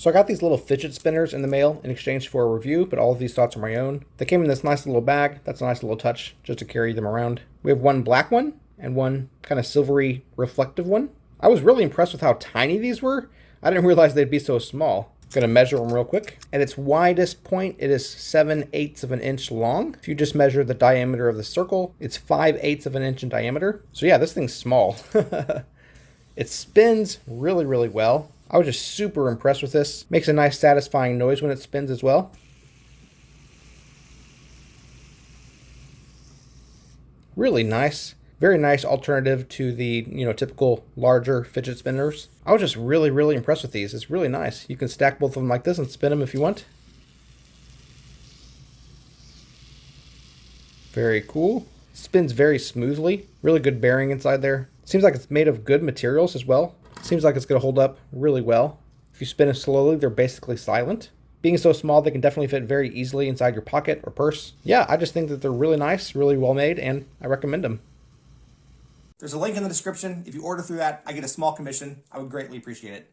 So I got these little fidget spinners in the mail in exchange for a review, but all of these thoughts are my own. They came in this nice little bag. That's a nice little touch just to carry them around. We have one black one and one kind of silvery reflective one. I was really impressed with how tiny these were. I didn't realize they'd be so small. I'm gonna measure them real quick. At its widest point, it is 7/8 of an inch long. If you just measure the diameter of the circle, it's 5/8 of an inch in diameter. So yeah, this thing's small. It spins really, really well. I was just super impressed with this. Makes a nice satisfying noise when it spins as well. Really nice. Very nice alternative to the, typical larger fidget spinners. I was just really, really impressed with these. It's really nice. You can stack both of them like this and spin them if you want. Very cool. Spins very smoothly. Really good bearing inside there. Seems like it's made of good materials as well. Seems like it's going to hold up really well. If you spin them slowly, they're basically silent. Being so small, they can definitely fit very easily inside your pocket or purse. Yeah, I just think that they're really nice, really well made, and I recommend them. There's a link in the description. If you order through that, I get a small commission. I would greatly appreciate it.